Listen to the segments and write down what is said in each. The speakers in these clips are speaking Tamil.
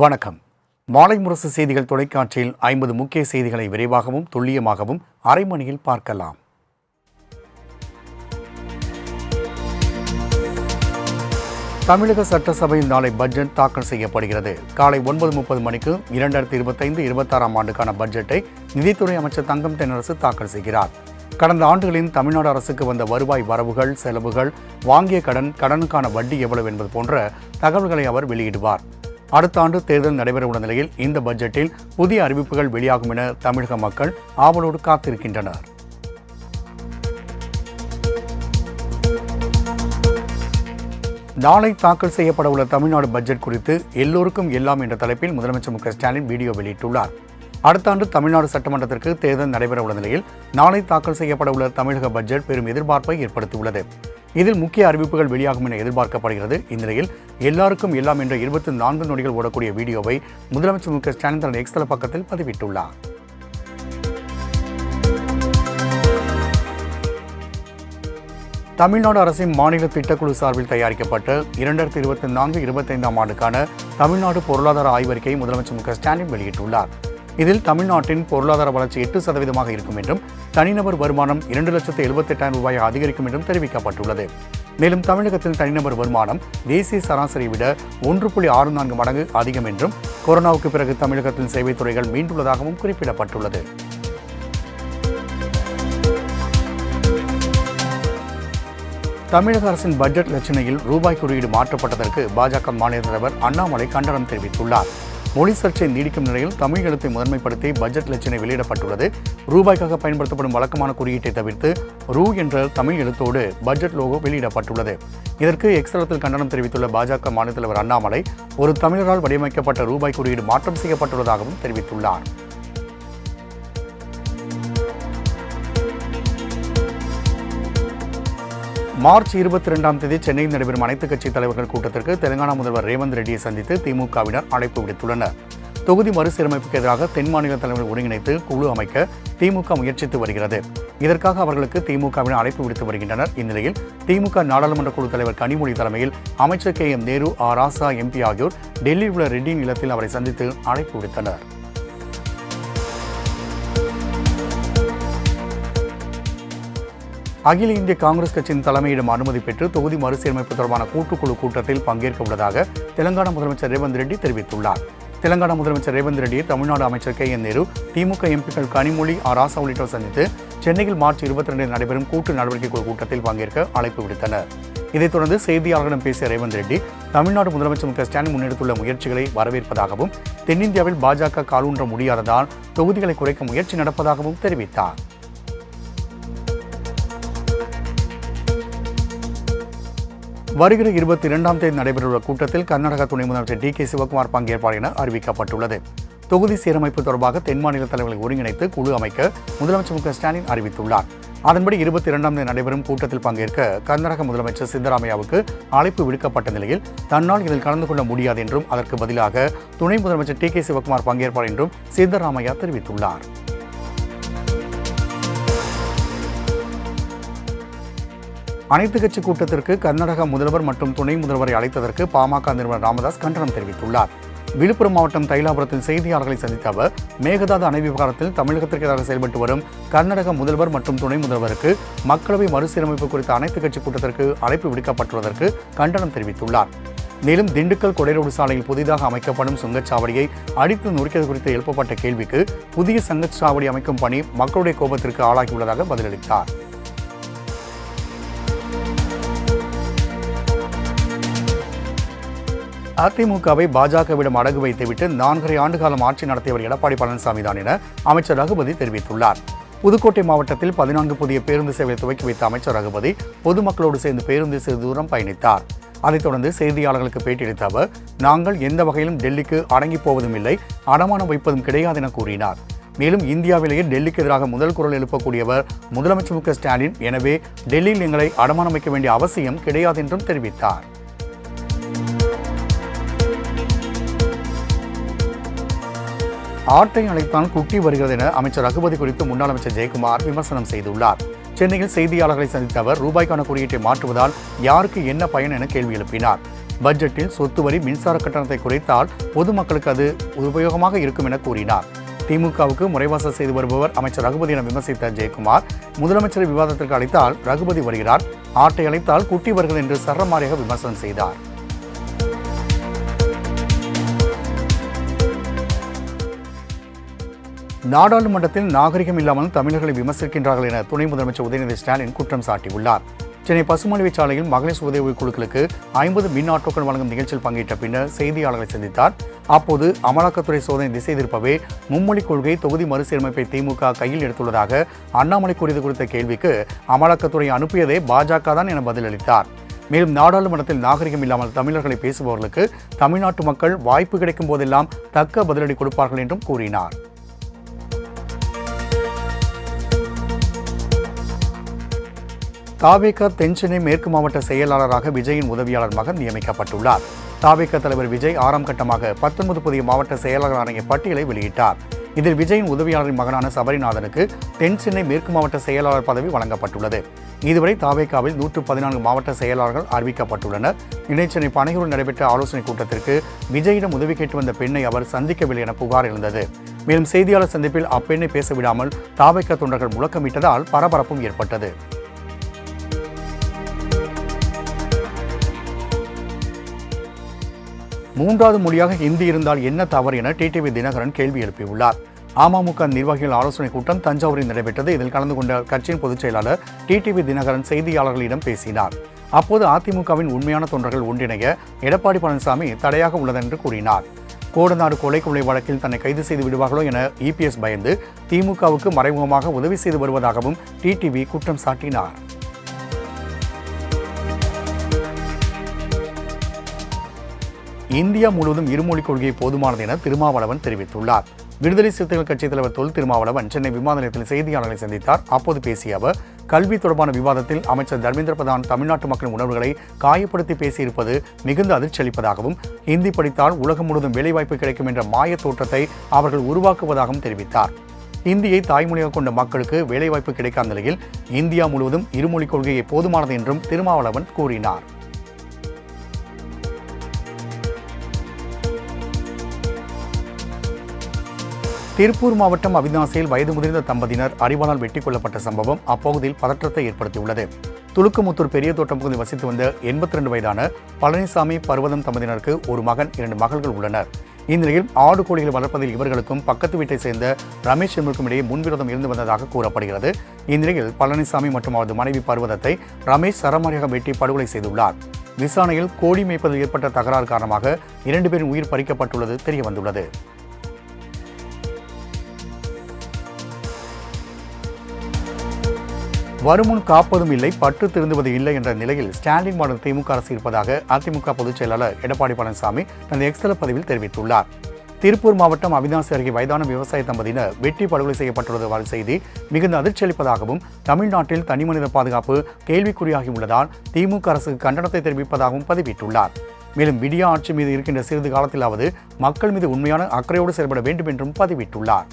வணக்கம். மாலை முரசு செய்திகள் தொலைக்காட்சியில் 50 முக்கிய செய்திகளை விரைவாகவும் துல்லியமாகவும் அரை மணியில் பார்க்கலாம். தமிழக சட்டசபையில் நாளை பட்ஜெட் தாக்கல் செய்யப்படுகிறது. காலை 9:30 மணிக்கு 2025-26 ஆண்டுக்கான பட்ஜெட்டை நிதித்துறை அமைச்சர் தங்கம் தென்னரசு தாக்கல் செய்கிறார். கடந்த ஆண்டுகளில் தமிழ்நாடு அரசுக்கு வந்த வருவாய் வரவுகள், செலவுகள், வாங்கிய கடனுக்கான வட்டி எவ்வளவு என்பது போன்ற தகவல்களை அவர் வெளியிடுவார். அடுத்த ஆண்டு தேர்தல் நடைபெறவுள்ள நிலையில் இந்த பட்ஜெட்டில் புதிய அறிவிப்புகள் வெளியாகும் என தமிழக மக்கள் ஆவலோடு காத்திருக்கின்றனர். நாளை தாக்கல் செய்யப்பட உள்ள தமிழ்நாடு பட்ஜெட் குறித்து எல்லோருக்கும் எல்லாம் என்ற தலைப்பில் முதலமைச்சர் மு.க. ஸ்டாலின் வீடியோ வெளியிட்டுள்ளார். அடுத்த ஆண்டு தமிழ்நாடு சட்டமன்றத்திற்கு தேர்தல் நடைபெறவுள்ள நிலையில் நாளை தாக்கல் செய்யப்பட உள்ள தமிழக பட்ஜெட் பெரும் எதிர்பார்ப்பை ஏற்படுத்தியுள்ளது. இதில் முக்கிய அறிவிப்புகள் வெளியாகும் என எதிர்பார்க்கப்படுகிறது. இந்நிலையில் எல்லாருக்கும் எல்லாம் என்ற 24 நொடிகள் ஓடக்கூடிய வீடியோவை முதலமைச்சர் மு.க. ஸ்டாலின் தனது எக்ஸ் தள பக்கத்தில் பதிவிட்டுள்ளார். தமிழ்நாடு அரசின் மாநில திட்டக்குழு சார்பில் தயாரிக்கப்பட்ட 2024-25 ஆண்டுக்கான தமிழ்நாடு பொருளாதார ஆய்வறிக்கையை முதலமைச்சர் மு.க. ஸ்டாலின் வெளியிட்டுள்ளார். இதில் தமிழ்நாட்டின் பொருளாதார வளர்ச்சி 8% இருக்கும் என்றும் தனிநபர் வருமானம் 2,78,000 ரூபாய் அதிகரிக்கும் என்றும் தெரிவிக்கப்பட்டுள்ளது. மேலும் தமிழகத்தில் தனிநபர் வருமானம் தேசிய சராசரியை விட 1.64 மடங்கு அதிகம் என்றும் கொரோனாவுக்கு பிறகு தமிழகத்தில் சேவைத் துறைகள் மீண்டுள்ளதாகவும் குறிப்பிடப்பட்டுள்ளது. தமிழக அரசின் பட்ஜெட் இலச்சினையில் ரூபாய் குறியீடு மாற்றப்பட்டதற்கு பாஜக மாநில தலைவர் அண்ணாமலை கண்டனம் தெரிவித்துள்ளார். மொழி சர்ச்சை நீடிக்கும் நிலையில் தமிழ் எழுத்தை முதன்மைப்படுத்தி பட்ஜெட் இலச்சினை வெளியிடப்பட்டுள்ளது. ரூபாய்க்காக பயன்படுத்தப்படும் வழக்கமான குறியீட்டை தவிர்த்து ரூ என்ற தமிழ் எழுத்தோடு பட்ஜெட் லோகோ வெளியிடப்பட்டுள்ளது. இதற்கு எக்ஸ் தளத்தில் கண்டனம் தெரிவித்துள்ள பாஜக மாநில தலைவர் அண்ணாமலை, ஒரு தமிழரால் வடிவமைக்கப்பட்ட ரூபாய் குறியீடு மாற்றம் செய்யப்பட்டுள்ளதாகவும் தெரிவித்துள்ளார். மார்ச் 22ஆம் தேதி சென்னையில் நடைபெறும் அனைத்துக் கட்சி தலைவர்கள் கூட்டத்திற்கு தெலுங்கானா முதல்வர் ரேவந்த் ரெட்டியை சந்தித்து திமுகவினர் அழைப்பு விடுத்துள்ளனர். தொகுதி மறுசீரமைப்புக்கு எதிராக தென் மாநில தலைவர்கள் ஒருங்கிணைத்து குழு அமைக்க திமுக முயற்சித்து வருகிறது. இதற்காக அவர்களுக்கு திமுகவினர் அழைப்பு விடுத்து வருகின்றனர். இந்நிலையில் திமுக நாடாளுமன்ற குழு தலைவர் கனிமொழி தலைமையில் அமைச்சர் கே.எம். நேரு, ராசா எம்பி ஆகியோர் டெல்லியில் உள்ள ரெட்டியின் இல்லத்தில் அவரை சந்தித்து அழைப்பு விடுத்தனர். அகில இந்திய காங்கிரஸ் கட்சியின் தலைமையிடம் அனுமதி பெற்று தொகுதி மறுசீரமைப்பு தொடர்பான கூட்டுக்குழு கூட்டத்தில் பங்கேற்க உள்ளதாக தெலங்கானா முதலமைச்சர் ரேவந்த் ரெட்டி தெரிவித்துள்ளார். தெலங்கானா முதலமைச்சர் ரேவந்த் ரெட்டியை தமிழ்நாடு அமைச்சர் கே.என். நேரு, திமுக எம்பிக்கள் கனிமொழி, ராசா உள்ளிட்டோர் சந்தித்து சென்னையில் மார்ச் 22 நடைபெறும் கூட்டு நடவடிக்கை குழு கூட்டத்தில் பங்கேற்க அழைப்பு விடுத்தனர். இதைத் தொடர்ந்து செய்தியாளர்களிடம் பேசிய ரேவந்த் ரெட்டி, தமிழ்நாடு முதலமைச்சர் மு.க. ஸ்டாலின் முன்னெடுத்துள்ள முயற்சிகளை வரவேற்பதாகவும் தென்னிந்தியாவில் பாஜக காலூன்ற முடியாததால் தொகுதிகளை குறைக்க முயற்சி நடப்பதாகவும் தெரிவித்தார். வருகிற 22ஆம் தேதி நடைபெறவுள்ள கூட்டத்தில் கர்நாடக துணை முதலமைச்சர் டி.கே. சிவகுமார் பங்கேற்பார் என அறிவிக்கப்பட்டுள்ளது. தொகுதி சீரமைப்பு தொடர்பாக தென் மாநில தலைவர்களை ஒருங்கிணைத்து குழு அமைக்க முதலமைச்சர் மு.க. ஸ்டாலின் அறிவித்துள்ளார். அதன்படி 22ஆம் தேதி நடைபெறும் கூட்டத்தில் பங்கேற்க கர்நாடக முதலமைச்சர் சித்தராமையாவுக்கு அழைப்பு விடுக்கப்பட்ட நிலையில் தன்னால் இதில் கலந்து கொள்ள முடியாது என்றும் அதற்கு பதிலாக துணை முதலமைச்சர் டி.கே. சிவகுமார் பங்கேற்பார் என்றும் சித்தராமையா தெரிவித்துள்ளார். அனைத்துக் கட்சி கூட்டத்திற்கு கர்நாடக முதல்வர் மற்றும் துணை முதல்வரை அழைத்ததற்கு பாமக நிறுவனர் ராமதாஸ் கண்டனம் தெரிவித்துள்ளார். விழுப்புரம் மாவட்டம் தைலாபுரத்தில் செய்தியாளர்களை சந்தித்த அவர், மேகதாது அணை விவகாரத்தில் தமிழகத்திற்கு எதிராக செயல்பட்டு வரும் கர்நாடக முதல்வர் மற்றும் துணை முதல்வருக்கு மக்களவை மறுசீரமைப்பு குறித்த அனைத்துக் கட்சி கூட்டத்திற்கு அழைப்பு விடுக்கப்பட்டுள்ளதற்கு கண்டனம் தெரிவித்துள்ளார். மேலும் திண்டுக்கல் கொடைரோடு சாலையில் புதிதாக அமைக்கப்படும் சுங்கச்சாவடியை அடித்து நொறுக்கியது குறித்து எழுப்பப்பட்ட கேள்விக்கு புதிய சுங்கச்சாவடி அமைக்கும் பணி மக்களுடைய கோபத்திற்கு ஆளாகியுள்ளதாக பதிலளித்தார். அதிமுகவை பாஜகவிடம் அடகு வைத்துவிட்டு 4.5 ஆண்டு காலம் ஆட்சி நடத்தியவர் எடப்பாடி பழனிசாமி தான் என அமைச்சர் ரகுபதி தெரிவித்துள்ளார். புதுக்கோட்டை மாவட்டத்தில் 14 புதிய பேருந்து சேவையை துவக்கி வைத்த அமைச்சர் ரகுபதி பொதுமக்களோடு சேர்ந்து பேருந்தில் சிறிது தூரம் பயணித்தார். அதைத் தொடர்ந்து செய்தியாளர்களுக்கு பேட்டியளித்த அவர், நாங்கள் எந்த வகையிலும் டெல்லிக்கு அடங்கி போவதும் இல்லை, அடமானம் வைப்பதும் கிடையாது என கூறினார். மேலும் இந்தியாவிலேயே டெல்லிக்கு எதிராக முதல் குரல் எழுப்பக்கூடியவர் முதலமைச்சர் மு.க. ஸ்டாலின், எனவே டெல்லியில் எங்களை அடமானம் வைக்க வேண்டிய அவசியம் கிடையாது என்றும் தெரிவித்தார். ஆட்டை அழைத்தான் குட்டி வருகிறது என அமைச்சர் ரகுபதி குறித்து முன்னாள் அமைச்சர் ஜெயக்குமார் விமர்சனம் செய்துள்ளார். சென்னையில் செய்தியாளர்களை சந்தித்த அவர், ரூபாய்க்கான குறியீட்டை மாற்றுவதால் யாருக்கு என்ன பயன் என கேள்வி எழுப்பினார். பட்ஜெட்டில் சொத்து வரி, மின்சார கட்டணத்தை குறைத்தால் பொதுமக்களுக்கு அது உபயோகமாக இருக்கும் என கூறினார். திமுகவுக்கு முறைவாசல் செய்து வருபவர் அமைச்சர் ரகுபதி என விமர்சித்த ஜெயக்குமார், முதலமைச்சரை விவாதத்திற்கு அழைத்தால் ரகுபதி வருகிறார், ஆட்டை அழைத்தால் குட்டி வருகிறது என்று சரமாரியாக விமர்சனம் செய்தார். நாடாளுமன்றத்தில் நாகரிகம் இல்லாமல் தமிழர்களை விமர்சிக்கின்றார்கள் என துணை முதலமைச்சர் உதயநிதி ஸ்டாலின் குற்றம் சாட்டியுள்ளார். சென்னை பசுமொழிவை சாலையில் மகளிர் உதவி குழுக்களுக்கு 50 மின் ஆட்டோக்கள் வழங்கும் நிகழ்ச்சியில் பங்கேற்ற பின்னர் செய்தியாளர்களை சந்தித்தார். அப்போது அமலாக்கத்துறை சோதனை திசை திருப்பவே மும்மொழி கொள்கை, தொகுதி மறுசீரமைப்பை திமுக கையில் எடுத்துள்ளதாக அண்ணாமலை கூறியது குறித்த கேள்விக்கு அமலாக்கத்துறை அனுப்பியதே பாஜக தான் என பதிலளித்தார். மேலும் நாடாளுமன்றத்தில் நாகரிகம் இல்லாமல் தமிழர்களை பேசுபவர்களுக்கு தமிழ்நாட்டு மக்கள் வாய்ப்பு கிடைக்கும் போதெல்லாம் தக்க பதிலடி கொடுப்பார்கள் என்றும் கூறினார். தாவேக தென்சென்னை மேற்கு மாவட்ட செயலாளராக விஜயின் உதவியாளர் மகன் நியமிக்கப்பட்டுள்ளார். தாவேக தலைவர் விஜய் 6ஆம் கட்டமாக 19 புதிய மாவட்ட செயலாளர் அடங்கிய பட்டியலை வெளியிட்டார். இதில் விஜயின் உதவியாளரின் மகனான சபரிநாதனுக்கு தென்சென்னை மேற்கு மாவட்ட செயலாளர் பதவி வழங்கப்பட்டுள்ளது. இதுவரை தாவேகாவில் 114 மாவட்ட செயலாளர்கள் அறிவிக்கப்பட்டுள்ளனர். இடைச்சென்னை பனையூரில் நடைபெற்ற ஆலோசனைக் கூட்டத்திற்கு விஜயிடம் உதவி கேட்டு வந்த பெண்ணை அவர் சந்திக்கவில்லை என புகார் எழுந்தது. மேலும் செய்தியாளர் சந்திப்பில் அப்பெண்ணை பேச விடாமல் தாவேக தொண்டர்கள் முழக்கமிட்டதால் பரபரப்பும் ஏற்பட்டது. மூன்றாவது மொழியாக ஹிந்தி இருந்தால் என்ன தவறு என டிடிவி தினகரன் கேள்வி எழுப்பியுள்ளார். அமமுக நிர்வாகிகள் ஆலோசனைக் கூட்டம் தஞ்சாவூரில் நடைபெற்றது. இதில் கலந்து கொண்ட கட்சியின் பொதுச் செயலாளர் டிடிவி தினகரன் செய்தியாளர்களிடம் பேசினார். அப்போது அதிமுகவின் உண்மையான தொண்டர்கள் ஒன்றிணைய எடப்பாடி பழனிசாமி தடையாக உள்ளதென்று கூறினார். கோடநாடு கொலை வழக்கில் தன்னை கைது செய்து விடுவார்களோ என இபிஎஸ் பயந்து திமுகவுக்கு மறைமுகமாக உதவி செய்து வருவதாகவும் டிடிவி குற்றம் சாட்டினார். இந்தியா முழுவதும் இருமொழிக் கொள்கை போதுமானது என திருமாவளவன் தெரிவித்துள்ளார். விடுதலை சிறுத்தைகள் கட்சித் தலைவர் தொல் திருமாவளவன் சென்னை விமான நிலையத்தில் செய்தியாளர்களை சந்தித்தார். அப்போது பேசிய அவர், கல்வி தொடர்பான விவாதத்தில் அமைச்சர் தர்மேந்திர பிரதான் தமிழ்நாட்டு மக்களின் உணர்வுகளை காயப்படுத்தி பேசியிருப்பது மிகுந்த அதிர்ச்சி அளிப்பதாகவும், ஹிந்தி படித்தால் உலகம் முழுவதும் வேலைவாய்ப்பு கிடைக்கும் என்ற மாய தோற்றத்தை அவர்கள் உருவாக்குவதாகவும் தெரிவித்தார். இந்தியை தாய்மொழியாக கொண்ட மக்களுக்கு வேலைவாய்ப்பு கிடைக்காத நிலையில் இந்தியா முழுவதும் இருமொழிக் கொள்கையை போதுமானது என்றும் திருமாவளவன் கூறினார். திருப்பூர் மாவட்டம் அவிநாசியில் வயது முதிர்ந்த தம்பதியினர் அறிவாளால் வெட்டிக் கொல்லப்பட்ட சம்பவம் அப்பகுதியில் பதற்றத்தை ஏற்படுத்தியுள்ளது. துலுக்குமுத்தூர் பெரிய தோட்டம் பகுதியில் வசித்து வந்த 82 வயதான பழனிசாமி, பர்வதம் தம்பதியினருக்கு ஒரு மகன், 2 மகள்கள் உள்ளனர். இந்நிலையில் ஆடு கோழிகளை வளர்ப்பதில் இவர்களுக்கும் பக்கத்து வீட்டை சேர்ந்த ரமேஷ் என்பவருக்கும் இடையே முன்விரோதம் இருந்து வந்ததாக கூறப்படுகிறது. இந்நிலையில் பழனிசாமி மற்றும் அவரது மனைவி பர்வதத்தை ரமேஷ் சரமாரியாக வெட்டி படுகொலை செய்துள்ளார். விசாரணையில் கோழி மேய்ப்பதில் ஏற்பட்ட தகராறு காரணமாக 2 பேரின் உயிர் பறிக்கப்பட்டுள்ளது தெரியவந்துள்ளது. வருமுன் காப்பதும் இல்லை, பற்று திருந்துவது இல்லை என்ற நிலையில் ஸ்டாண்டிங் மாடல் திமுக அரசு இருப்பதாக அதிமுக பொதுச் செயலாளர் எடப்பாடி பழனிசாமி தனது எக்ஸ்தல பதிவில் தெரிவித்துள்ளார். திருப்பூர் மாவட்டம் அவிநாசி அருகே வயதான விவசாய தம்பதியினர் வெட்டி படுகொலை செய்யப்பட்டுள்ளது செய்தி மிகுந்த அதிர்ச்சி அளிப்பதாகவும், தமிழ்நாட்டில் தனிமனித பாதுகாப்பு கேள்விக்குறியாகியுள்ளதால் திமுக அரசுக்கு கண்டனத்தை தெரிவிப்பதாகவும் பதிவிட்டுள்ளார். மேலும் விடியா ஆட்சி மீது இருக்கின்ற சிறிது காலத்திலாவது மக்கள் மீது உண்மையான அக்கறையோடு செயல்பட வேண்டும் என்றும் பதிவிட்டுள்ளார்.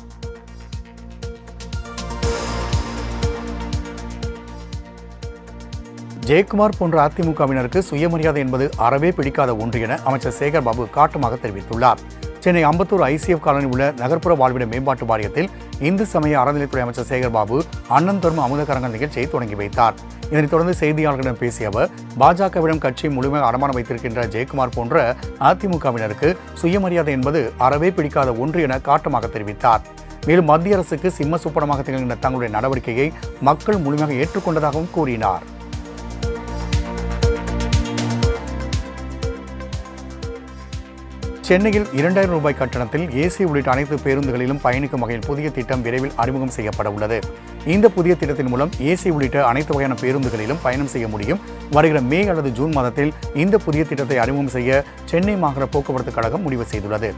ஜெயக்குமார் போன்ற அதிமுகவினருக்கு சுயமரியாதை என்பது அறவே பிடிக்காத ஒன்று என அமைச்சர் சேகர்பாபு காட்டமாக தெரிவித்துள்ளார். சென்னை அம்பத்தூர் ஐசிஎஃப் காலனியில் உள்ள நகர்ப்புற வாழ்விட மேம்பாட்டு வாரியத்தில் இந்து சமய அறநிலைத்துறை அமைச்சர் சேகர்பாபு அண்ணன் தர்ம அமுதகரங்கள் நிகழ்ச்சியை தொடங்கி வைத்தார். இதனைத் தொடர்ந்து செய்தியாளர்களிடம் பேசிய அவர், பாஜகவிடம் கட்சியை முழுமையாக அடமானம் வைத்திருக்கின்ற ஜெயக்குமார் போன்ற அதிமுகவினருக்கு சுயமரியாதை என்பது அறவே பிடிக்காத ஒன்று என காட்டமாக தெரிவித்தார். மேலும் மத்திய அரசுக்கு சிம்ம சுப்பனமாக திகழ்கின்ற தங்களுடைய நடவடிக்கையை மக்கள் முழுமையாக ஏற்றுக்கொண்டதாகவும் கூறினார். சென்னையில் 2000 ரூபாய் கட்டணத்தில் ஏசி உள்ளிட்ட அனைத்து பேருந்துகளிலும் பயணிக்கும் வகையில் புதிய திட்டம் விரைவில் அறிமுகம் செய்யப்பட உள்ளது. இந்த புதிய திட்டத்தின் மூலம் ஏசி உள்ளிட்ட அனைத்து வகையான பேருந்துகளிலும் பயணம் செய்ய முடியும். வருகிற மே அல்லது ஜூன் மாதத்தில் இந்த புதிய திட்டத்தை அறிமுகம் செய்ய சென்னை மாநகர போக்குவரத்து கழகம் முடிவு செய்துள்ளது.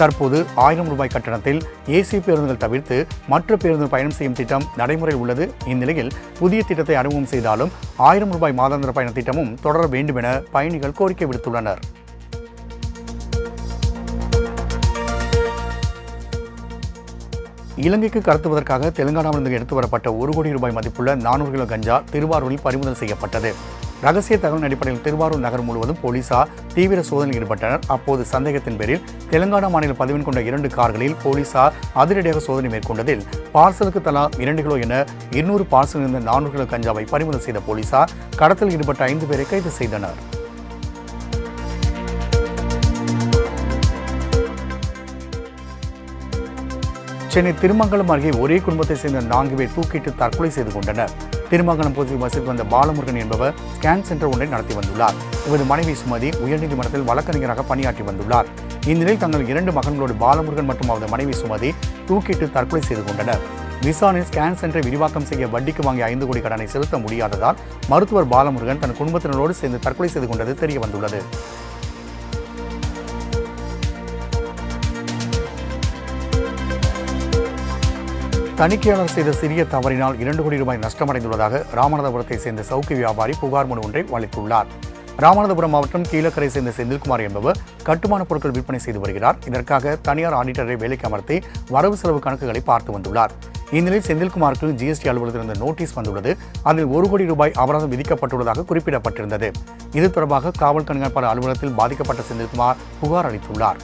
தற்போது 1000 ரூபாய் கட்டணத்தில் ஏசி பேருந்துகள் தவிர்த்து மற்ற பேருந்து பயணம் செய்யும் திட்டம் நடைமுறையில் உள்ளது. இந்நிலையில் புதிய திட்டத்தை அறிமுகம் செய்தாலும் 1000 ரூபாய் மாதாந்திர பயண திட்டமும் தொடர வேண்டும் என பயணிகள் கோரிக்கை விடுத்துள்ளனர். இலங்கைக்கு கடத்துவதற்காக தெலுங்கானாவிலிருந்து எடுத்து வரப்பட்ட 1 கோடி ரூபாய் மதிப்புள்ள 400 கிலோ கஞ்சா திருவாரூரில் பறிமுதல் செய்யப்பட்டது. ரகசிய தகவல் அடிப்படையில் திருவாரூர் நகர் முழுவதும் போலீசார் தீவிர சோதனையில் ஈடுபட்டனர். அப்போது சந்தேகத்தின் பேரில் தெலுங்கானா மாநில பதிவெண் கொண்ட 2 கார்களில் போலீசார் அதிரடியாக சோதனை மேற்கொண்டதில் பார்சலுக்கு தலா 2 கிலோ என 200 பார்சல் இருந்த 400 கிலோ கஞ்சாவை பறிமுதல் செய்த போலீசார் கடத்தலில் ஈடுபட்ட 5 பேரை கைது செய்தனர். சென்னை திருமங்கலம் அருகே ஒரே குடும்பத்தை சேர்ந்த 4 பேர் தூக்கிட்டு தற்கொலை செய்து கொண்டனர். திருமங்கலம் பகுதியில் வசித்து வந்த பாலமுருகன் என்பவர் ஸ்கேன் சென்டர் ஒன்றை நடத்தி வந்துள்ளார். இவரது மனைவி சுமதி உயர்நீதிமன்றத்தில் வழக்கறிஞராக பணியாற்றி வந்துள்ளார். இந்நிலையில் தங்கள் 2 மகன்களோடு பாலமுருகன் மற்றும் அவரது மனைவி சுமதி தூக்கிட்டு தற்கொலை செய்து கொண்டனர். விசாரணையில் ஸ்கேன் சென்டரை விரிவாக்கம் செய்ய வட்டிக்கு வாங்கிய 5 கோடி கடனை செலுத்த முடியாததால் மருத்துவர் பாலமுருகன் தன் குடும்பத்தினரோடு சேர்ந்து தற்கொலை செய்து கொண்டது தெரிய வந்துள்ளது. தணிக்கையாளர் செய்த சிறிய தவறினால் 2 கோடி ரூபாய் நஷ்டமடைந்துள்ளதாக ராமநாதபுரத்தை சேர்ந்த சவுக்கு வியாபாரி புகார் மனு ஒன்றை அளித்துள்ளார். ராமநாதபுரம் மாவட்டம் கீழக்கரை சேர்ந்த செந்தில்குமார் என்பவர் கட்டுமான பொருட்கள் விற்பனை செய்து வருகிறார். இதற்காக தனியார் ஆடிட்டரை வேலைக்கு அமர்த்தி வரவு செலவு கணக்குகளை பார்த்து வந்துள்ளார். இந்நிலையில் செந்தில்குமாருக்கு ஜிஎஸ்டி அலுவலகத்திலிருந்து நோட்டீஸ் வந்துள்ளது. அதில் 1 கோடி ரூபாய் அபராதம் விதிக்கப்பட்டுள்ளதாக குறிப்பிடப்பட்டிருந்தது. இது தொடர்பாக காவல் கண்காணிப்பாளர் அலுவலகத்தில் பாதிக்கப்பட்ட செந்தில்குமார் புகார் அளித்துள்ளார்.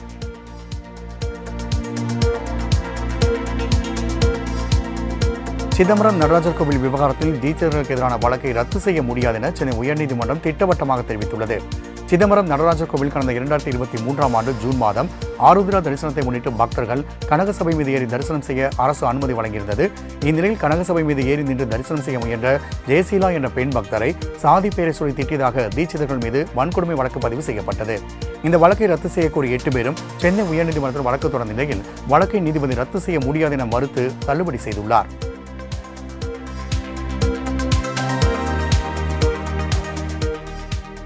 சிதம்பரம் நடராஜர் கோவில் விவகாரத்தில் டீச்சர்களுக்கு எதிரான வழக்கை ரத்து செய்ய முடியாது என சென்னை உயர்நீதிமன்றம் திட்டவட்டமாக தெரிவித்துள்ளது. சிதம்பரம் நடராஜர் கோவில் கடந்த 2023ஆம் ஆண்டு ஜூன் மாதம் ஆருத்ரா தரிசனத்தை முன்னிட்டு பக்தர்கள் கனகசபை மீது ஏறி தரிசனம் செய்ய அரசு அனுமதி வழங்கியிருந்தது. இந்நிலையில் கனகசபை மீது ஏறி நின்று தரிசனம் செய்ய முயன்ற ஜெயசீலா என்ற பெண் பக்தரை சாதி பேரை சொல்லி திட்டியதாக தீட்சிதர்கள் மீது வன்கொடுமை வழக்கு பதிவு செய்யப்பட்டது. இந்த வழக்கை ரத்து செய்யக்கூடிய 8 பேரும் சென்னை உயர்நீதிமன்றத்தில் வழக்கு தொடர்ந்த நிலையில் வழக்கை நீதிபதி ரத்து செய்ய முடியாது என மறுத்து தள்ளுபடி செய்துள்ளார்.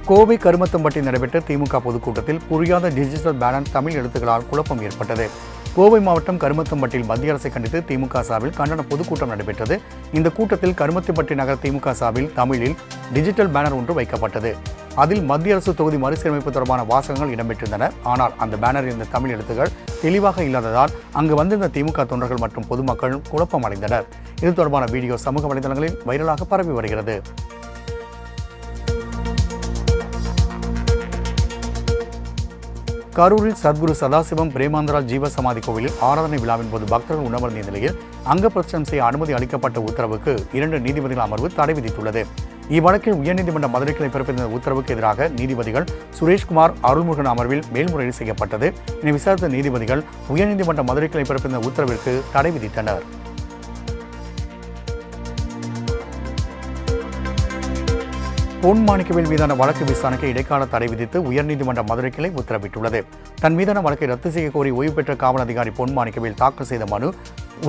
கோவை கருமத்தம்பட்டி நடைபெற்ற திமுக பொதுக்கூட்டத்தில் புரியாத டிஜிட்டல் பேனர் தமிழ் எழுத்துக்களால் குழப்பம் ஏற்பட்டது. கோவை மாவட்டம் கருமத்தம்பட்டியில் மத்திய அரசை கண்டித்து திமுக சார்பில் கண்டன பொதுக்கூட்டம் நடைபெற்றது. இந்த கூட்டத்தில் கருமத்தம்பட்டி நகர திமுக சார்பில் தமிழில் டிஜிட்டல் பேனர் ஒன்று வைக்கப்பட்டது. அதில் மத்திய அரசு தொகுதி மறுசீரமைப்பு தொடர்பான வாசகங்கள் இடம்பெற்றிருந்தன. ஆனால் அந்த பேனரில் இருந்த தமிழ் எழுத்துக்கள் தெளிவாக இல்லாததால் அங்கு வந்திருந்த திமுக தொண்டர்கள் மற்றும் பொதுமக்கள் குழப்பம் அடைந்தனர். இது தொடர்பான வீடியோ சமூக வலைதளங்களில் வைரலாக பரவி வருகிறது. கரூரில் சத்குரு சதாசிவம் பிரேமாந்தரா ஜீவ சமாதி கோவிலில் ஆராதனை விழாவின் போது பக்தர்கள் உணவருந்திய நிலையில் அங்கப்பிரவேசம் செய்ய அனுமதி அளிக்கப்பட்ட உத்தரவுக்கு 2 நீதிபதிகள் அமர்வு தடை விதித்துள்ளது. இவ்வழக்கில் உயர்நீதிமன்ற மதுரை கிளை பிறப்பித்த உத்தரவுக்கு எதிராக நீதிபதிகள் சுரேஷ்குமார் அருள்முருகன் அமர்வில் மேல்முறையீடு செய்யப்பட்டது. இதை விசாரித்த நீதிபதிகள் உயர்நீதிமன்ற மதுரை கிளை பிறப்பித்த உத்தரவிற்கு தடை விதித்தனர். பொன் மாணிக்கவேல் மீதான வழக்கு விசாரணைக்கு இடைக்கால தடை விதித்து உயர்நீதிமன்ற மதுரை கிளை உத்தரவிட்டுள்ளது. தன் மீதான வழக்கை ரத்து செய்ய கோரி ஓய்வு பெற்ற காவல் அதிகாரி பொன் மாணிக்கவேல் தாக்கல் செய்த மனு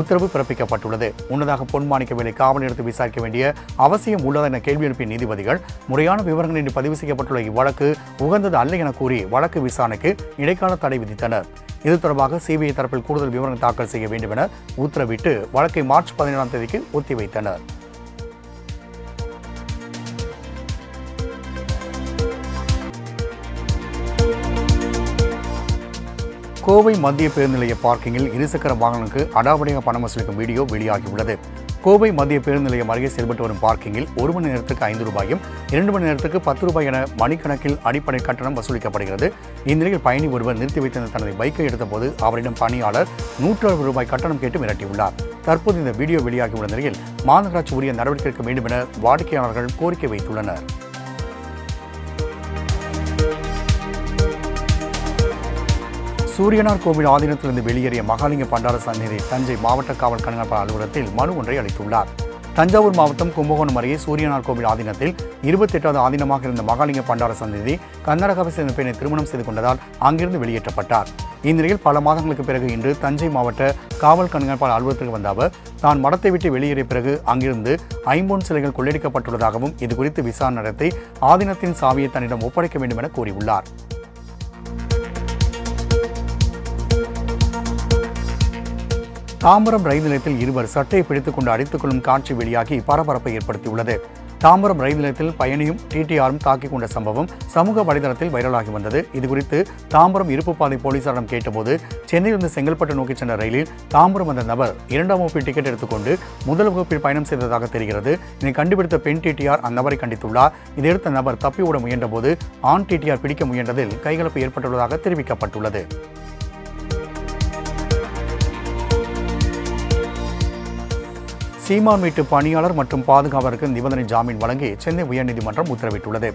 உத்தரவு பிறப்பிக்கப்பட்டுள்ளது. முன்னதாக பொன் மாணிக்கவேலை காவல் நிலையத்தில் விசாரிக்க வேண்டிய அவசியம் உள்ளதா என கேள்வி எழுப்பிய நீதிபதிகள் முறையான விவரங்களின்றி பதிவு செய்யப்பட்டுள்ள இவ்வழக்கு உகந்தது அல்ல என கூறி வழக்கு விசாரணைக்கு இடைக்கால தடை விதித்தனர். இது தொடர்பாக சிபிஐ தரப்பில் கூடுதல் விவரங்கள் தாக்கல் செய்ய வேண்டும் என உத்தரவிட்டு வழக்கை மார்ச் 17ஆம் தேதிக்கு ஒத்திவைத்தனர். கோவை மத்திய பேருந்து நிலைய பார்க்கிங்கில் இருசக்கர வாகனங்களுக்கு அடாவடியாக பணம் வசூலிக்கும் வீடியோ வெளியாகியுள்ளது. கோவை மத்திய பேருந்து நிலையம் அருகே செயல்பட்டு வரும் பார்க்கிங்கில் 1 மணி நேரத்துக்கு 5 ரூபாயும் 2 மணி நேரத்துக்கு 10 ரூபாய் என மணிக்கணக்கில் அடிப்படை கட்டணம் வசூலிக்கப்படுகிறது. இந்நிலையில் பயணி ஒருவர் நிறுத்தி வைத்திருந்த தனது பைக்கை எடுத்தபோது அவரிடம் பணியாளர் 160 ரூபாய் கட்டணம் கேட்டு மிரட்டியுள்ளார். தற்போது இந்த வீடியோ வெளியாகியுள்ள நிலையில் மாநகராட்சி உரிய நடவடிக்கை எடுக்க வேண்டும் என வாடிக்கையாளர்கள் கோரிக்கை வைத்துள்ளனர். சூரியனார் கோவில் ஆதீனத்திலிருந்து வெளியேறிய மகாலிங்க பண்டார சந்நிதி தஞ்சை மாவட்ட காவல் கண்காணிப்பாளர் அலுவலகத்தில் மனு ஒன்றை அளித்துள்ளார். தஞ்சாவூர் மாவட்டம் கும்பகோணம் அருகே சூரியனார் கோவில் ஆதீனத்தில் 28வது ஆதீனமாக இருந்த மகாலிங்க பண்டார சந்நிதி கர்நாடகாவை சேர்ந்த பெண்ணை திருமணம் செய்து கொண்டதால் அங்கிருந்து வெளியேற்றப்பட்டார். இந்நிலையில் பல மாதங்களுக்கு பிறகு இன்று தஞ்சை மாவட்ட காவல் கண்காணிப்பாளர் அலுவலகத்துக்கு வந்த அவர் தான் மடத்தை விட்டு வெளியேறிய பிறகு அங்கிருந்து 50 சிலைகள் கொள்ளையடிக்கப்பட்டுள்ளதாகவும் இதுகுறித்து விசாரணை நடத்தி ஆதீனத்தின் சாவியை தன்னிடம் ஒப்படைக்க வேண்டும் என கூறியுள்ளார். தாம்பரம் ரயில் நிலையத்தில் இருவர் சட்டையை பிடித்துக் கொண்டு அடித்துக் கொள்ளும் காட்சி வெளியாகி பரபரப்பை ஏற்படுத்தியுள்ளது. தாம்பரம் ரயில் நிலையத்தில் பயணியும் டிடிஆரும் தாக்கிக் கொண்ட சம்பவம் சமூக வலைதளத்தில் வைரலாகி வந்தது. இதுகுறித்து தாம்பரம் இருப்புப்பாதை போலீசாரிடம் கேட்டபோது சென்னையிலிருந்து செங்கல்பட்டு நோக்கி சென்ற ரயிலில் தாம்பரம் வந்த நபர் 2ஆம் வகுப்பில் டிக்கெட் எடுத்துக்கொண்டு முதல் வகுப்பில் பயணம் செய்ததாக தெரிகிறது. இதனை கண்டுபிடித்த பெண் டிடிஆர் அந்நபரை கண்டித்துள்ளார். இதையடுத்த நபர் தப்பி ஓட முயன்றபோது ஆண் டிடிஆர் பிடிக்க முயன்றதில் கைகலப்பு ஏற்பட்டுள்ளதாக தெரிவிக்கப்பட்டுள்ளது. சீமான் வீட்டு பணியாளர் மற்றும் பாதுகாவலருக்கு நிபந்தனை ஜாமீன் வழங்கி சென்னை உயர்நீதிமன்றம் உத்தரவிட்டுள்ளது.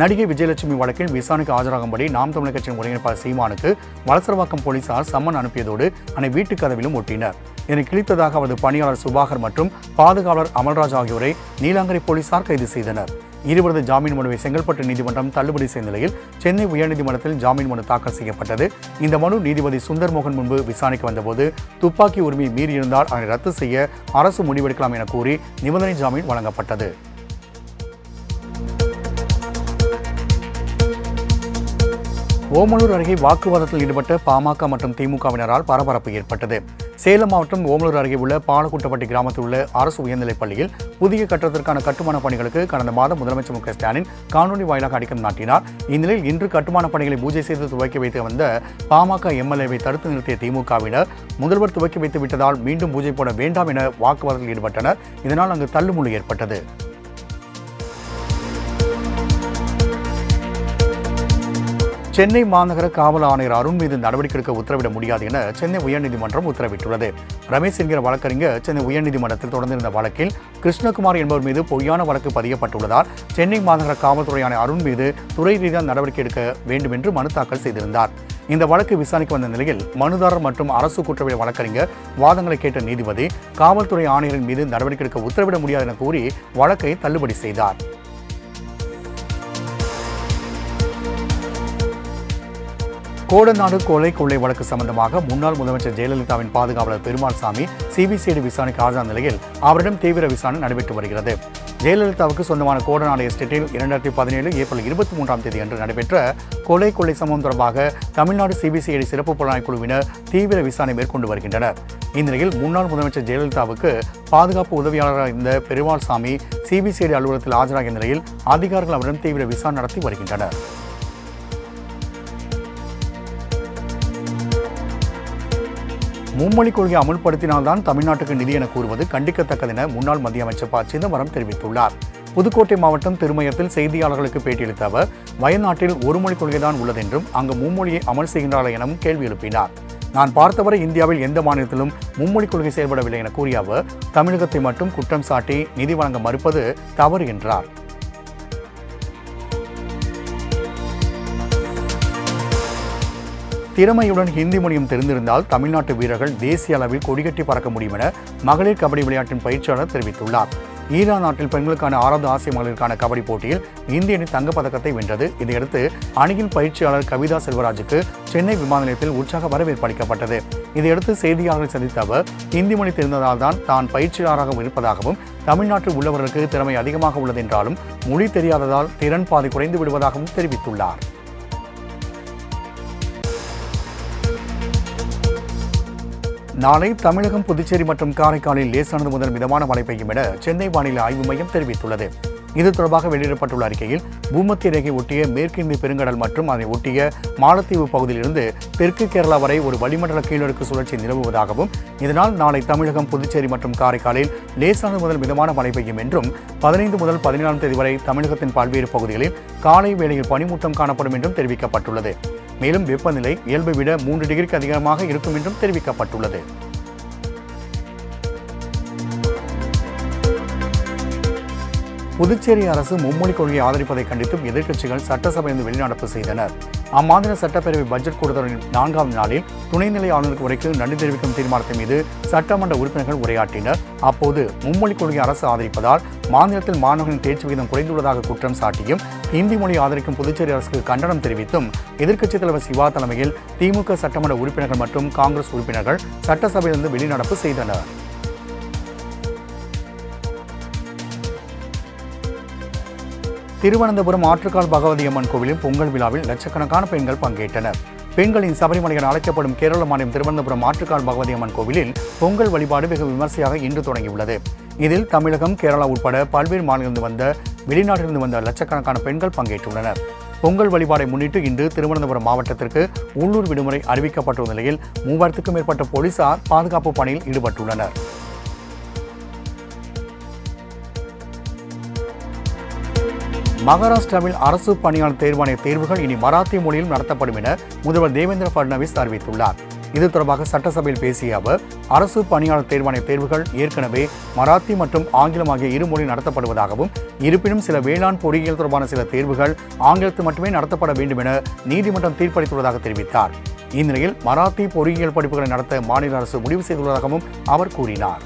நடிகை விஜயலட்சுமி வழக்கில் விசாரணைக்கு ஆஜராகும்படி நாம் தமிழர் கட்சியின் ஒருங்கிணைப்பாளர் சீமானுக்கு வலசரவாக்கம் போலீசார் சம்மன் அனுப்பியதோடு அன்னை வீட்டு கதவிலும் ஒட்டினர். இதனை கிழித்ததாக அவரது பணியாளர் சுபாகர் மற்றும் பாதுகாவலர் அமல்ராஜ் ஆகியோரை நீலாங்கரை போலீசார் கைது செய்தனர். இருவரது ஜாமீன் மனுவை செங்கல்பட்டு நீதிமன்றம் தள்ளுபடி செய்த நிலையில் சென்னை உயர்நீதிமன்றத்தில் ஜாமீன் மனு தாக்கல் செய்யப்பட்டது. இந்த மனு நீதிபதி சுந்தர் மோகன் முன்பு விசாரணைக்கு வந்தபோது துப்பாக்கி உரிமையை மீறியிருந்தால் அதனை ரத்து செய்ய அரசு முடிவெடுக்கலாம் என கூறி நிபந்தனை ஜாமீன் வழங்கப்பட்டது. ஓமலூர் அருகே வாக்குவாதத்தில் ஈடுபட்ட பாமக மற்றும் திமுகவினரால் பரபரப்பு ஏற்பட்டது. சேலம் மாவட்டம் ஓமலூர் அருகே உள்ள பாலகுட்டப்பட்டி கிராமத்தில் உள்ள அரசு உயர்நிலைப் பள்ளியில் புதிய கட்டடத்திற்கான கட்டுமான பணிகளுக்கு கடந்த மாதம் முதலமைச்சர் மு.க. ஸ்டாலின் காணொலி வாயிலாக அடிக்கல் நாட்டினார். இந்நிலையில் இன்று கட்டுமான பணிகளை பூஜை செய்து துவக்கி வைத்து வந்த பாமக எம்எல்ஏவை தடுத்து நிறுத்திய திமுகவினர் முதல்வர் துவக்கி வைத்து விட்டதால் மீண்டும் பூஜை போட வேண்டாம் என வாக்குவாதத்தில் ஈடுபட்டனர். இதனால் அங்கு தள்ளுமுள்ளு ஏற்பட்டது. சென்னை மாநகர காவல் ஆணையர் அருண் மீது நடவடிக்கை எடுக்க உத்தரவிட முடியாது என சென்னை உயர்நீதிமன்றம் உத்தரவிட்டுள்ளது. ரமேஷ் என்கிற வழக்கறிஞர் சென்னை உயர்நீதிமன்றத்தில் தொடர்ந்திருந்த வழக்கில் கிருஷ்ணகுமார் என்பவர் மீது பொய்யான வழக்கு பதியப்பட்டுள்ளதால் சென்னை மாநகர காவல்துறை ஆணையர் அருண் மீது துறை ரீதியாக நடவடிக்கை எடுக்க வேண்டும் என்று மனு தாக்கல் செய்திருந்தார். இந்த வழக்கு விசாரணைக்கு வந்த நிலையில் மனுதாரர் மற்றும் அரசு குற்றவியல் வழக்கறிஞர் வாதங்களை கேட்ட நீதிபதி காவல்துறை ஆணையரின் மீது நடவடிக்கை எடுக்க உத்தரவிட முடியாது என கூறி வழக்கை தள்ளுபடி செய்தார். கோடநாடு கொள்ளை வழக்கு சம்பந்தமாக முன்னாள் முதலமைச்சர் ஜெயலலிதாவின் பாதுகாவலர் பெருமாள்சாமி சிபிசிஐடி விசாரணைக்கு ஆஜரான நிலையில் அவரிடம் தீவிர விசாரணை நடைபெற்று வருகிறது. ஜெயலலிதாவுக்கு சொந்தமான கோடநாடு எஸ்டேட்டில் 2017 ஏப்ரல் 23ஆம் தேதி அன்று நடைபெற்ற கொள்ளை சம்பவம் தொடர்பாக தமிழ்நாடு சிபிசிஐடி சிறப்பு புலனாய்வு குழுவினர் தீவிர விசாரணை மேற்கொண்டு வருகின்றனர். இந்நிலையில் முன்னாள் முதலமைச்சர் ஜெயலலிதாவுக்கு பாதுகாப்பு உதவியாளராக இருந்த பெருமாள்சாமி சிபிசிஐடி அலுவலகத்தில் ஆஜராகிய நிலையில் அதிகாரிகள் அவரிடம் தீவிர விசாரணை நடத்தி வருகின்றனர். மும்மொழிக் கொள்கையை அமல்படுத்தினால்தான் தமிழ்நாட்டுக்கு நிதி என கூறுவது கண்டிக்கத்தக்கது என முன்னாள் மத்திய அமைச்சர் ப. சிதம்பரம் தெரிவித்துள்ளார். புதுக்கோட்டை மாவட்டம் திருமயத்தில் செய்தியாளர்களுக்கு பேட்டியளித்த அவர் வயநாட்டில் ஒரு மொழிக் கொள்கைதான் உள்ளதென்றும் அங்கு மும்மொழியை அமல் செய்கின்றார்கள் எனவும் கேள்வி எழுப்பினார். நான் பார்த்தவரை இந்தியாவில் எந்த மாநிலத்திலும் மும்மொழிக் கொள்கை செயல்படவில்லை என கூறிய அவர் தமிழகத்தை மட்டும் குற்றம் சாட்டி நிதி வழங்க மறுப்பது தவறு என்றார். திறமையுடன் ஹிந்தி மொழியும் தெரிந்திருந்தால் தமிழ்நாட்டு வீரர்கள் தேசிய அளவில் கொடிகட்டி பறக்க முடியும் என மகளிர் கபடி விளையாட்டின் பயிற்சியாளர் தெரிவித்துள்ளார். ஈரான் நாட்டில் பெண்களுக்கான 6வது ஆசிய மகளிருக்கான கபடி போட்டியில் இந்திய அணி தங்கப்பதக்கத்தை வென்றது. இதையடுத்து அணியின் பயிற்சியாளர் கவிதா செல்வராஜுக்கு சென்னை விமான நிலையத்தில் உற்சாக வரவேற்பு அளிக்கப்பட்டது. இதையடுத்து செய்தியாளர்களை சந்தித்த அவர் ஹிந்தி மொழி தெரிந்ததால் தான் பயிற்சியாளராக இருப்பதாகவும் தமிழ்நாட்டில் உள்ளவர்களுக்கு திறமை அதிகமாக உள்ளது என்றாலும் மொழி தெரியாததால் திறன் பாதி குறைந்து விடுவதாகவும் தெரிவித்துள்ளார். நாளை தமிழகம், புதுச்சேரி மற்றும் காரைக்காலில் லேசானது முதல் மிதமான மழை பெய்யும் என சென்னை வானிலை ஆய்வு மையம் தெரிவித்துள்ளது. இது தொடர்பாக வெளியிடப்பட்டுள்ள அறிக்கையில் பூமத்திய ரேகை ஒட்டிய மேற்கிந்திய பெருங்கடல் மற்றும் அதனை ஒட்டிய மாலத்தீவு பகுதியிலிருந்து தெற்கு கேரளா வரை ஒரு வளிமண்டல கீழடுக்கு சுழற்சி நிலவுவதாகவும் இதனால் நாளை தமிழகம், புதுச்சேரி மற்றும் காரைக்காலில் லேசானது முதல் மிதமான மழை பெய்யும் என்றும் 15 முதல் 17ஆம் தேதி வரை தமிழகத்தின் பல்வேறு பகுதிகளில் காலை வேளையில் பனிமூட்டம் காணப்படும் என்றும் தெரிவிக்கப்பட்டுள்ளது. மேலும் வெப்பநிலை இயல்பை விட 3 டிகிரிக்கு அதிகமாக இருக்கும் என்றும் தெரிவிக்கப்பட்டுள்ளது. புதுச்சேரி அரசு மும்மொழிக் கொள்கையை ஆதரிப்பதை கண்டித்தும் எதிர்க்கட்சிகள் சட்டசபையிலிருந்து வெளிநடப்பு செய்தனர். அம்மாநில சட்டப்பேரவை பட்ஜெட் கூட்டத்தொடரின் 4ஆம் நாளில் துணைநிலை ஆளுநருக்கு உரைக்கு நன்றி தெரிவிக்கும் தீர்மானத்தின் மீது சட்டமன்ற உறுப்பினர்கள் உரையாற்றினர். அப்போது மும்மொழிக் கொள்கையை அரசு ஆதரிப்பதால் மாநிலத்தில் மாணவர்களின் தேர்ச்சி விகிதம் குறைந்துள்ளதாக குற்றம் சாட்டியும் இந்தி மொழி ஆதரிக்கும் புதுச்சேரி அரசுக்கு கண்டனம் தெரிவித்தும் எதிர்க்கட்சித் தலைவர் சிவா தலைமையில் திமுக சட்டமன்ற உறுப்பினர்கள் மற்றும் காங்கிரஸ் உறுப்பினர்கள் சட்டசபையிலிருந்து வெளிநடப்பு செய்தனர். திருவனந்தபுரம் ஆற்றுக்கால் பகவதி அம்மன் கோவிலின் பொங்கல் விழாவில் லட்சக்கணக்கான பெண்கள் பங்கேற்றனர். பெண்களின் சபரிமலை என அழைக்கப்படும் கேரள மாநிலம் திருவனந்தபுரம் ஆற்றுக்கால் பகவதி அம்மன் கோவிலில் பொங்கல் வழிபாடு வெகு விமர்சையாக இன்று தொடங்கியுள்ளது. இதில் தமிழகம், கேரளா உட்பட பல்வேறு மாநிலங்களிலிருந்து வந்த வெளிநாட்டிலிருந்து வந்த லட்சக்கணக்கான பெண்கள் பங்கேற்றுள்ளனர். பொங்கல் வழிபாடை முன்னிட்டு இன்று திருவனந்தபுரம் மாவட்டத்திற்கு உள்ளூர் விடுமுறை அறிவிக்கப்பட்டுள்ள நிலையில் 3000க்கும் மேற்பட்ட போலீசார் பாதுகாப்பு பணியில் ஈடுபட்டுள்ளனர். மகாராஷ்டிராவில் அரசு பணியாளர் தேர்வாணைய தேர்வுகள் இனி மராத்தி மொழியில் நடத்தப்படும் என முதல்வர் தேவேந்திர பட்னவிஸ் அறிவித்துள்ளார். இது தொடர்பாக சட்டசபையில் பேசிய அவர், அரசு பணியாளர் தேர்வாணைய தேர்வுகள் ஏற்கனவே மராத்தி மற்றும் ஆங்கிலம் ஆகிய இரு மொழி நடத்தப்படுவதாகவும், இருப்பினும் சில வேளாண் பொறியியல் தொடர்பான சில தேர்வுகள் ஆங்கிலத்தில் மட்டுமே நடத்தப்பட வேண்டும் என நீதிமன்றம் தீர்ப்பளித்துள்ளதாக தெரிவித்தார். இந்நிலையில் மராத்தி பொறியியல் படிப்புகளை நடத்த மாநில அரசு முடிவு செய்துள்ளதாகவும் அவர் கூறினார்.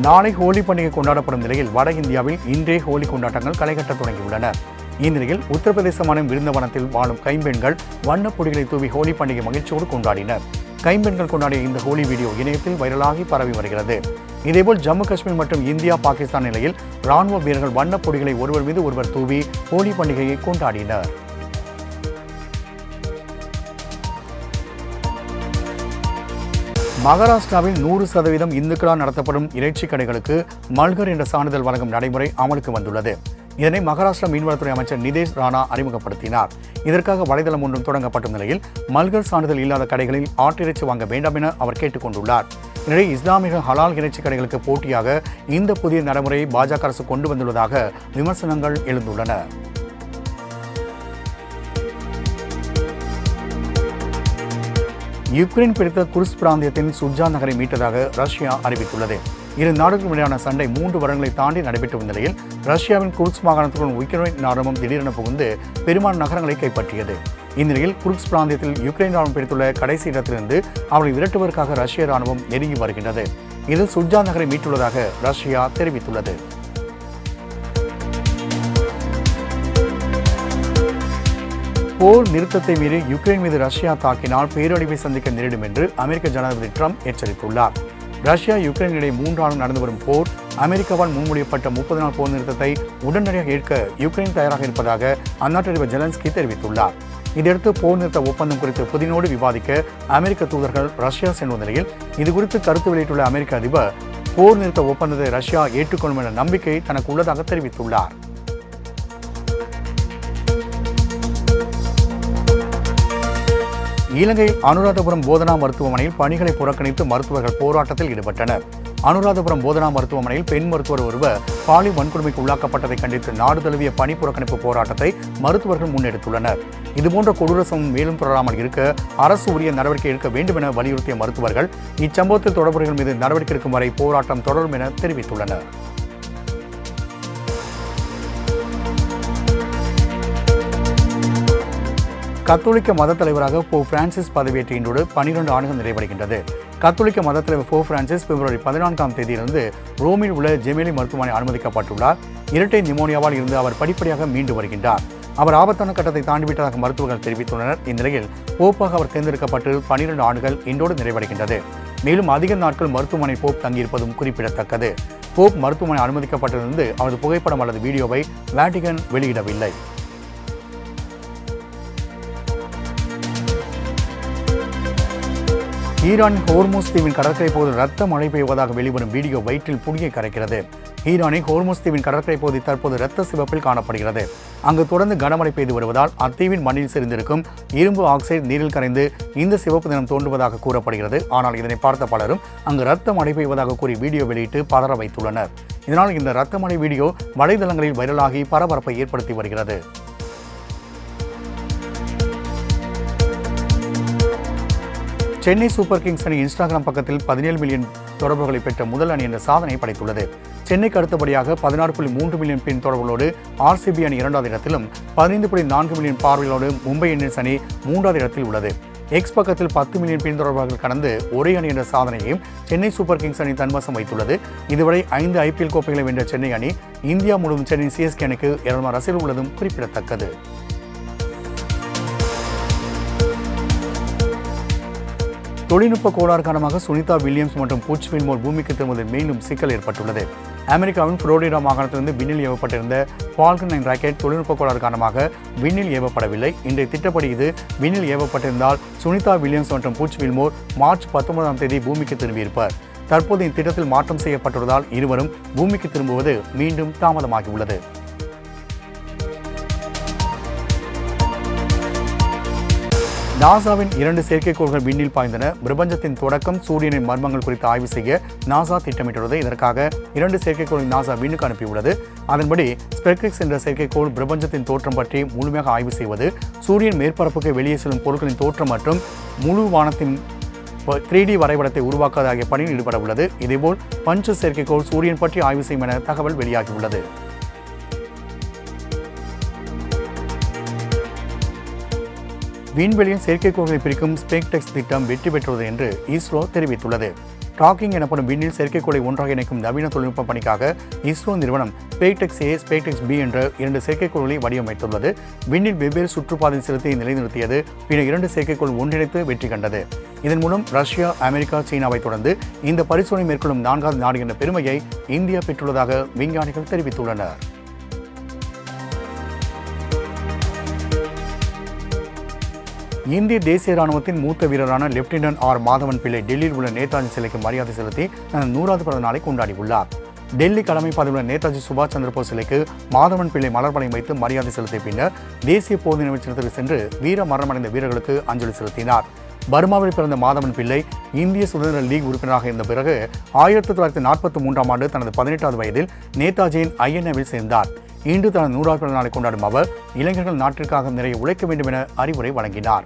நாளை ஹோலி பண்டிகை கொண்டாடப்படும் நிலையில் வட இந்தியாவில் இன்றே ஹோலி கொண்டாட்டங்கள் களைகட்ட தொடங்கியுள்ளன. இந்நிலையில் உத்தரப்பிரதேச மாநிலம் விருந்தவனத்தில் வாழும் கைம்பெண்கள் வண்ணப் பொடிகளை தூவி ஹோலி பண்டிகை மகிழ்ச்சியோடு கொண்டாடினர். கைம்பெண்கள் கொண்டாடிய இந்த ஹோலி வீடியோ இணையத்தில் வைரலாகி பரவி வருகிறது. இதேபோல் ஜம்மு காஷ்மீர் மற்றும் இந்தியா, பாகிஸ்தான் நிலையில் ராணுவ வீரர்கள் வண்ணப் பொடிகளை ஒருவர் மீது ஒருவர் தூவி ஹோலி பண்டிகையை கொண்டாடினர். மகாராஷ்டிராவில் 100% இந்துக்களால் நடத்தப்படும் இறைச்சி கடைகளுக்கு மல்கர் என்ற சான்றிதழ் வழங்கும் நடைமுறை அமலுக்கு வந்துள்ளது. இதனை மகாராஷ்டிரா மீன்வளத்துறை அமைச்சர் நிதேஷ் ராணா அறிமுகப்படுத்தினார். இதற்காக வலைதளம் ஒன்றும் தொடங்கப்பட்ட நிலையில் மல்கர் சான்றிதழ் இல்லாத கடைகளில் ஆட்டிறைச்சி வாங்க வேண்டாம் என அவர் கேட்டுக் கொண்டுள்ளார். இடையே இஸ்லாமிய ஹலால் இறைச்சி கடைகளுக்கு போட்டியாக இந்த புதிய நடைமுறையை பாஜக அரசு கொண்டு வந்துள்ளதாக விமர்சனங்கள் எழுந்துள்ளன. யுக்ரைன் பிடித்த குர்ஸ் பிராந்தியத்தின் சுஜா நகரை மீட்டதாக ரஷ்யா அறிவித்துள்ளது. இரு நாடுகளுக்கும் இடையான சண்டை 3 வருடங்களை தாண்டி நடைபெற்று வந்த நிலையில் ரஷ்யாவின் குர்ஸ் மாகாணத்துடன் யுக்ரைன் ராணுவம் திடீரென புகுந்து பெரும்பாலான நகரங்களை கைப்பற்றியது. இந்நிலையில் குர்ஸ் பிராந்தியத்தில் யுக்ரைன் ராணுவம் பிடித்துள்ள கடைசி இடத்திலிருந்து அவரை விரட்டுவதற்காக ரஷ்ய ராணுவம் நெருங்கி வருகின்றது. இதில் சுஜா நகரை மீட்டுள்ளதாக ரஷ்யா தெரிவித்துள்ளது. போர் நிறுத்தத்தை மீறி யுக்ரைன் மீது ரஷ்யா தாக்கினால் பேரழிவை சந்திக்க நேரிடும் என்று அமெரிக்க ஜனாதிபதி ட்ரம்ப் எச்சரித்துள்ளார். ரஷ்யா யுக்ரைன் இடையே 3 ஆண்டு நடந்து வரும் போர், அமெரிக்காவால் முன்மொழியப்பட்ட 30 நாள் போர் நிறுத்தத்தை உடனடியாக ஏற்க யுக்ரைன் தயாராக இருப்பதாக அந்நாட்டு அதிபர் ஜெலன்ஸ்கி தெரிவித்துள்ளார். இதையடுத்து போர் நிறுத்த ஒப்பந்தம் குறித்து புதினோடு விவாதிக்க அமெரிக்க தூதர்கள் ரஷ்யா சென்ற நிலையில் இதுகுறித்து கருத்து வெளியிட்டுள்ள அமெரிக்க அதிபர், போர் நிறுத்த ஒப்பந்தத்தை ரஷ்யா ஏற்றுக்கொள்ளும் என்ற நம்பிக்கை தனக்கு உள்ளதாக தெரிவித்துள்ளார். இலங்கையில் அனுராதபுரம் போதனா மருத்துவமனையில் பணிகளை புறக்கணித்து மருத்துவர்கள் போராட்டத்தில் ஈடுபட்டனர். அனுராதபுரம் போதனா மருத்துவமனையில் பெண் மருத்துவர் ஒருவர் பாலியல் வன்கொடுமைக்கு உள்ளாக்கப்பட்டதை கண்டித்து நாடு தழுவிய பணி புறக்கணிப்பு போராட்டத்தை மருத்துவர்கள் முன்னெடுத்துள்ளனர். இதுபோன்ற கொடூர சம்பவம் மேலும் தொடராமல் இருக்க அரசு உரிய நடவடிக்கை எடுக்க வேண்டும் என வலியுறுத்திய மருத்துவர்கள் இச்சம்பவத்தில் தொடர்புகள் மீது நடவடிக்கை எடுக்கும் வரை போராட்டம் தொடரும் என தெரிவித்துள்ளனர். கத்தோலிக்க மத தலைவராக போப் பிரான்சிஸ் பதவியேற்ற இன்றோடு 12 ஆண்டுகள் நிறைவடைகின்றது. கத்தோலிக்க மத தலைவர் போப் பிரான்சிஸ் பிப்ரவரி 14ஆம் தேதியிலிருந்து ரோமில் உள்ள ஜெமேலி மருத்துவமனை அனுமதிக்கப்பட்டுள்ளார். இரட்டை நிமோனியாவால் இருந்து அவர் படிப்படியாக மீண்டு வருகின்றார். அவர் ஆபத்தான கட்டத்தை தாண்டிவிட்டதாக மருத்துவர்கள் தெரிவித்துள்ளனர். இந்நிலையில் போப்பாக அவர் தேர்ந்தெடுக்கப்பட்டு 12 ஆண்டுகள் இன்றோடு நிறைவடைகின்றது. மேலும் அதிக நாட்கள் மருத்துவமனை போப் தங்கியிருப்பதும் குறிப்பிடத்தக்கது. போப் மருத்துவமனை அனுமதிக்கப்பட்டிருந்து அவரது புகைப்படம் அல்லது வீடியோவை வாட்டிகன் வெளியிடவில்லை. ஈரானின் ஹோர்முஸ் தீவின் கடற்கரை பகுதியில் ரத்த மழை பெய்வதாக வெளிவரும் வீடியோ வயிற்றில் புளியை கரைக்கிறது. ஈரானின் ஹோர்முஸ் தீவின் கடற்கரை பகுதி தற்போது இரத்த சிவப்பில் காணப்படுகிறது. அங்கு தொடர்ந்து கனமழை பெய்து வருவதால் அத்தீவின் மண்ணில் செறிந்திருக்கும் இரும்பு ஆக்சைடு நீரில் கரைந்து இந்த சிவப்பு நிறம் தோன்றுவதாக கூறப்படுகிறது. ஆனால் இதனை பார்த்த பலரும் அங்கு ரத்த மழை பெய்வதாக கூறி வீடியோ வெளியிட்டு பதற வைத்துள்ளனர். இதனால் இந்த ரத்த மழை வீடியோ வலைதளங்களில் வைரலாகி பரபரப்பை ஏற்படுத்தி வருகிறது. சென்னை சூப்பர் கிங்ஸ் அணி இன்ஸ்டாகிராம் பக்கத்தில் 17 மில்லியன் தொடர்புகளை பெற்ற முதல் அணி என்ற சாதனை படைத்துள்ளது. சென்னைக்கு அடுத்தபடியாக 16.3 மில்லியன் பின் தொடர்புகளோடு ஆர்சிபி அணி 2வது இடத்திலும் 15.4 மில்லியன் பார்வைகளோடு மும்பை இந்தியன்ஸ் அணி 3வது இடத்தில் உள்ளது. எக்ஸ் பக்கத்தில் 10 மில்லியன் பின் தொடர்பாளர்கள் கடந்து ஒரே அணி என்ற சாதனையையும் சென்னை சூப்பர் கிங்ஸ் அணி தன்வசம் வைத்துள்ளது. இதுவரை 5 IPL கோப்பைகளை வென்ற சென்னை அணி இந்தியா முழுவதும் சென்னை CSK அணிக்கு 200 ரசிகர்கள் உள்ளதும் குறிப்பிடத்தக்கது. தொழில்நுட்ப கோளாறு காரணமாக சுனிதா வில்லியம்ஸ் மற்றும் புச் வில்மோர் பூமிக்கு திரும்புவதில் மீண்டும் சிக்கல் ஏற்பட்டுள்ளது. அமெரிக்காவின் புளோரிடா மாகாணத்திலிருந்து விண்ணில் ஏவப்பட்டிருந்த ஃபால்கன் 9 ராக்கெட் தொழில்நுட்ப கோளாறு காரணமாக விண்ணில் ஏவப்படவில்லை. இன்றைய திட்டப்படி இது விண்ணில் ஏவப்பட்டிருந்தால் சுனிதா வில்லியம்ஸ் மற்றும் புச் வில்மோர் மார்ச் 19ஆம் தேதி பூமிக்கு திரும்பியிருப்பார். தற்போது இத்திட்டத்தில் மாற்றம் செய்யப்பட்டுள்ளதால் இருவரும் பூமிக்கு திரும்புவது மீண்டும் தாமதமாகியுள்ளது. நாசாவின் 2 செயற்கைக்கோள்கள் விண்ணில் பாய்ந்தன. பிரபஞ்சத்தின் தொடக்கம், சூரியனின் மர்மங்கள் குறித்து ஆய்வு செய்ய நாசா திட்டமிட்டுள்ளது. இதற்காக 2 செயற்கைக்கோளை நாசா விண்ணுக்கு அனுப்பியுள்ளது. அதன்படி ஸ்பெக்ட்ரிக்ஸ் என்ற செயற்கைக்கோள் பிரபஞ்சத்தின் தோற்றம் பற்றி முழுமையாக ஆய்வு செய்வது, சூரியன் மேற்பரப்புக்கு வெளியே செல்லும் பொருட்களின் தோற்றம் மற்றும் முழு வானத்தின் 3D வரைபடத்தை உருவாக்குவது ஆகிய பணியில் ஈடுபட உள்ளது. இதேபோல் பஞ்ச செயற்கைக்கோள் சூரியன் பற்றி ஆய்வு செய்யும் என தகவல் வெளியாகியுள்ளது. விண்வெளியின் செயற்கைக்கோள்களை பிரிக்கும் ஸ்பேஸ்டெக்ஸ் திட்டம் வெற்றி பெற்றுள்ளது என்று இஸ்ரோ தெரிவித்துள்ளது. டாக்கிங் எனப்படும் விண்ணில் செயற்கைக்கோளை ஒன்றாக இணைக்கும் நவீன தொழில்நுட்ப பணிக்காக இஸ்ரோ நிறுவனம் ஸ்பேஸ்டெக்ஸ் A, ஸ்பேஸ்டெக்ஸ் B என்ற 2 செயற்கைக்கோள்களை வடிவமைத்துள்ளது. விண்ணில் வெவ்வேறு சுற்றுப்பாதையில் செலுத்தி நிலைநிறுத்தியது. பின்னர் 2 செயற்கைக்கோள் ஒன்றிணைத்து வெற்றி கண்டது. இதன் மூலம் ரஷ்யா, அமெரிக்கா, சீனாவை தொடர்ந்து இந்த பரிசோதனை மேற்கொள்ளும் 4வது நாடு என்ற பெருமையை இந்தியா பெற்றுள்ளதாக விஞ்ஞானிகள் தெரிவித்துள்ளனர். இந்திய தேசிய ராணுவத்தின் மூத்த வீரரான லெப்டினன்ட் ஆர் மாதவன் பிள்ளை டெல்லியில் உள்ள நேதாஜி சிலைக்கு மரியாதை செலுத்தி தனது 100வது பிறந்த நாளை கொண்டாடியுள்ளார். டெல்லி கடமை பாதையில் உள்ள நேதாஜி சுபாஷ் சந்திரபோஸ் சிலைக்கு மாதவன் பிள்ளை மலர் வளையம் வைத்து மரியாதை செலுத்திய பின்னர் தேசிய போர் நினைவு சின்னத்திற்கு சென்று வீர மரணமடைந்த வீரர்களுக்கு அஞ்சலி செலுத்தினார். பர்மாவில் பிறந்த மாதவன் பிள்ளை இந்திய சுதந்திர லீக் உறுப்பினராக இருந்த பிறகு 1943ஆம் ஆண்டு தனது 18வது வயதில் நேதாஜியின் INAவில் சேர்ந்தார். இன்று தனது 100வது பிறந்த நாளை கொண்டாடும் அவர் இளைஞர்கள் நாட்டிற்காக நிறைய உழைக்க வேண்டும் என அறிவுரை வழங்கினார்.